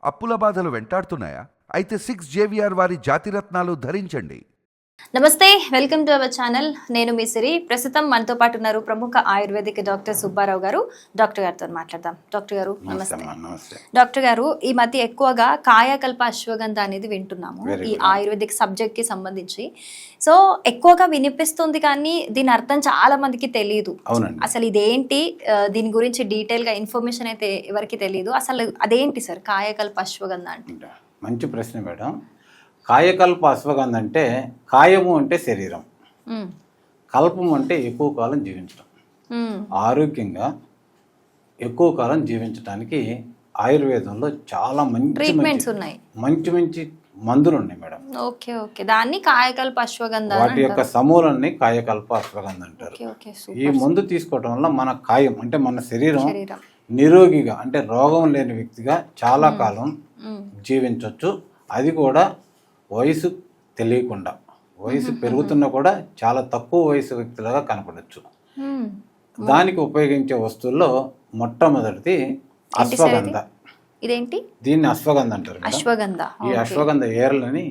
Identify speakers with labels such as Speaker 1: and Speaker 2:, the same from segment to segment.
Speaker 1: అప్పుల బాధలు వెంటాడుతున్నాయా? అయితే 6 JVR వారి జాతిరత్నాలు ధరించండి.
Speaker 2: నమస్తే, వెల్కమ్ టు అవర్ ఛానల్. నేను మీ సిరి. ప్రస్తుతం మనతో పాటు ఉన్నారు ప్రముఖ ఆయుర్వేదిక్ డాక్టర్ సుబ్బారావు గారు. డాక్టర్ గారితో మాట్లాడదాం. డాక్టర్ గారు నమస్తే. డాక్టర్ గారు, ఈ మధ్య ఎక్కువగా కాయకల్ప అశ్వగంధ అనేది వింటున్నాము ఈ ఆయుర్వేదిక్ సబ్జెక్ట్ కి సంబంధించి. సో ఎక్కువగా వినిపిస్తుంది, కానీ దీని అర్థం చాలా మందికి తెలియదు. అసలు ఇదేంటి, దీని గురించి డీటెయిల్ గా ఇన్ఫర్మేషన్ అయితే ఎవరికి తెలియదు. అసలు అదేంటి సార్ కాయకల్ప అశ్వగంధ అంటే?
Speaker 3: మంచి ప్రశ్న మేడం. కాయకల్ప అశ్వగంధ అంటే కాయము అంటే శరీరం, కల్పం అంటే ఎక్కువ కాలం జీవించడం, ఆరోగ్యంగా ఎక్కువ కాలం జీవించడానికి ఆయుర్వేదంలో చాలా మంచి మందులు ఉన్నాయి మేడం.
Speaker 2: ఓకే ఓకే, దాన్ని కాయకల్ప అశ్వగంధ,
Speaker 3: వాటి యొక్క సమూలాన్ని కాయకల్ప అశ్వగంధ అంటారు. ఈ మందు తీసుకోవడం వల్ల మన కాయం అంటే మన శరీరం నిరోగిగా అంటే రోగం లేని వ్యక్తిగా చాలా కాలం జీవించవచ్చు. అది కూడా వయసు తెలియకుండా, వయసు పెరుగుతున్నా కూడా చాలా తక్కువ వయసు వ్యక్తులుగా కనపడచ్చు. దానికి ఉపయోగించే వస్తువుల్లో మొట్టమొదటిది అశ్వగంధ.
Speaker 2: ఇదేంటి?
Speaker 3: దీన్ని అశ్వగంధ అంటారు.
Speaker 2: అశ్వగంధ,
Speaker 3: ఈ అశ్వగంధ ఏర్లని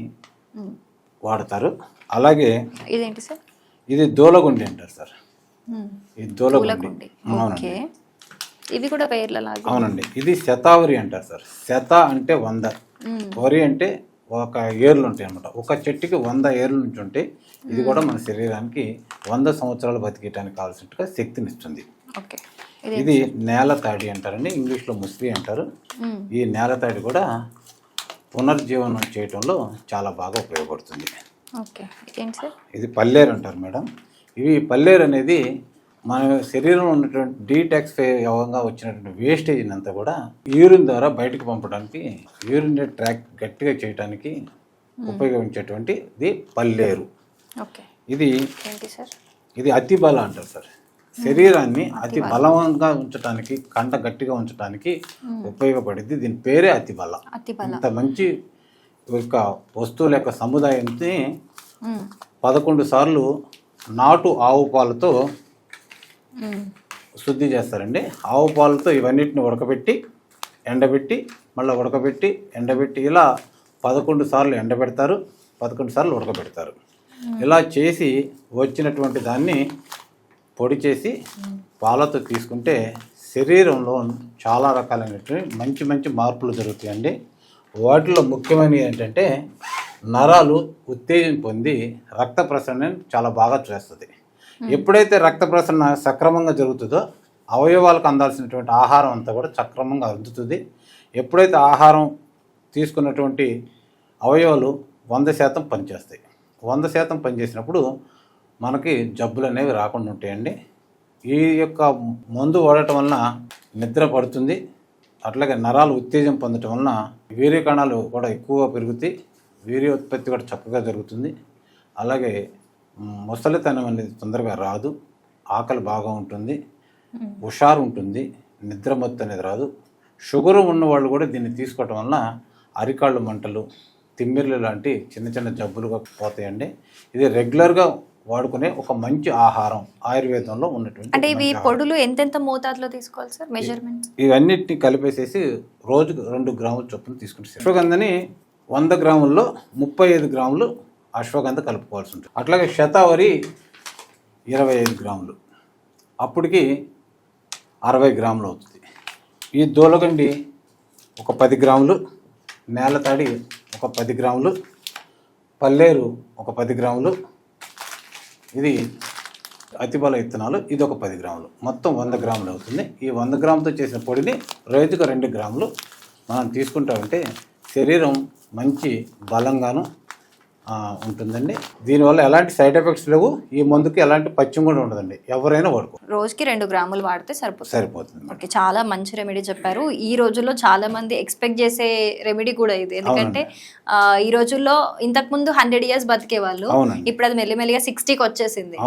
Speaker 3: వాడతారు. అలాగే
Speaker 2: ఇదేంటి సార్?
Speaker 3: ఇది దూలగుండి అంటారు సార్. ఇది దూలగుండి. అవునండి,
Speaker 2: ఇవి కూడా పేర్లలాగా.
Speaker 3: అవునండి, ఇది శతావరి అంటారు సార్. శత అంటే 100, వరి అంటే ఒక ఏర్లు ఉంటాయి అన్నమాట. ఒక చెట్టుకి 100 ఏర్ల నుంచి ఉంటే ఇది కూడా మన శరీరానికి 100 సంవత్సరాలు బతికేయడానికి కావాల్సినట్టుగా శక్తినిస్తుంది. ఇది నేల తాడి అంటారండి, ఇంగ్లీష్లో ముస్లి అంటారు. ఈ నేల తాడి కూడా పునర్జీవనం చేయటంలో చాలా బాగా ఉపయోగపడుతుంది. ఇది పల్లేరు అంటారు మేడం. ఇవి పల్లేరు అనేది మన శరీరంలో ఉన్నటువంటి డీటాక్సిఫైగా వచ్చినటువంటి వేస్టేజ్ అంతా కూడా యూరిన్ ద్వారా బయటకు పంపడానికి, యూరిన్ ట్రాక్ గట్టిగా చేయడానికి ఉపయోగించేటువంటి ఇది పల్లేరు. ఇది అతి బల అంటారు సార్. శరీరాన్ని అతి బలంగా ఉంచడానికి, కండ గట్టిగా ఉంచడానికి ఉపయోగపడింది. దీని పేరే అతి బల. ఇంత మంచి యొక్క వస్తువుల యొక్క సముదాయాన్ని 11 సార్లు నాటు ఆవు పాలతో శుద్ధి చేస్తారండి. ఆవు పాలతో ఇవన్నిటిని ఉడకబెట్టి ఎండబెట్టి మళ్ళీ ఉడకబెట్టి ఎండబెట్టి ఇలా 11 సార్లు ఎండబెడతారు, 11 సార్లు ఉడకబెడతారు. ఇలా చేసి వచ్చినటువంటి దాన్ని పొడి చేసి పాలతో తీసుకుంటే శరీరంలో చాలా రకాలైనటువంటి మంచి మార్పులు జరుగుతాయండి. వాటిలో ముఖ్యమైనవి ఏంటంటే నరాలు ఉత్తేజం పొంది రక్త ప్రసరణ చాలా బాగా చేస్తుంది. ఎప్పుడైతే రక్త ప్రసరణ సక్రమంగా జరుగుతుందో అవయవాలకు అందాల్సినటువంటి ఆహారం అంతా కూడా సక్రమంగా అందుతుంది. ఎప్పుడైతే ఆహారం తీసుకున్నటువంటి అవయవాలు 100% పనిచేస్తాయి. 100% పనిచేసినప్పుడు మనకి జబ్బులు అనేవి రాకుండా ఉంటాయండి. ఈ యొక్క మందు వాడటం వలన నిద్ర పడుతుంది. అట్లాగే నరాలు ఉత్తేజం పొందటం వలన వీర్య కణాలు కూడా ఎక్కువగా పెరుగుతాయి, వీర్యోత్పత్తి కూడా చక్కగా జరుగుతుంది. అలాగే ముసలితనం అనేది తొందరగా రాదు, ఆకలి బాగా ఉంటుంది, హుషారు ఉంటుంది, నిద్రమత్తు అనేది రాదు. షుగర్ ఉన్న వాళ్ళు కూడా దీన్ని తీసుకోవటం వలన అరికాళ్ళు మంటలు, తిమ్మిర్లు లాంటి చిన్న జబ్బులుగా పోతాయండి. ఇది రెగ్యులర్గా వాడుకునే ఒక మంచి ఆహారం ఆయుర్వేదంలో ఉన్నటువంటి.
Speaker 2: అంటే ఇవి పొడులు ఎంతెంత మోతాదులో తీసుకోవాలి సార్? మెజర్మెంట్స్
Speaker 3: ఇవన్నిటిని కలిపేసేసి రోజుకు 2 గ్రాముల చొప్పున తీసుకుంటారు. అశ్వగంధని 100 గ్రాముల్లో 35 గ్రాములు అశ్వగంధ కలుపుకోవాల్సి ఉంటుంది. అట్లాగే శతావరి 25 గ్రాములు, అప్పటికి 60 గ్రాములు అవుతుంది. ఈ దూలగండి ఒక 10 గ్రాములు, నేలతాడి ఒక 10 గ్రాములు, పల్లేరు ఒక 10 గ్రాములు, ఇది అతిబల విత్తనాలు ఇది ఒక 10 గ్రాములు, మొత్తం 100 గ్రాములు అవుతుంది. ఈ 100 గ్రాములతో చేసిన పొడిని రోజుకు 2 గ్రాములు మనం తీసుకుంటామంటే శరీరం మంచి బలంగాను ఉంటుందండి. దీనివల్ల ఎలాంటి సైడ్ ఎఫెక్ట్స్ లేవు. ఈ మందుకి ఎలాంటి పచ్చిం కూడా ఉండదండి. ఎవరైనా వాడుకో.
Speaker 2: రోజుకి 2 గ్రాములు వాడితే సరిపోతుంది. ఓకే, చాలా మంచి రెమెడీ చెప్పారు. ఈ రోజుల్లో చాలా మంది ఎక్స్పెక్ట్ చేసే రెమెడీ కూడా ఇది. ఎందుకంటే ఈ రోజుల్లో ఇంతకు ముందు 100 years బతికే వాళ్ళు, ఇప్పుడు అది మెల్లిమెల్లిగా 60కి వచ్చేసింది.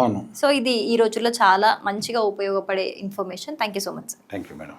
Speaker 2: సో ఇది ఈ రోజుల్లో చాలా మంచిగా ఉపయోగపడే information. Thank you so much sir.
Speaker 3: Thank you madam.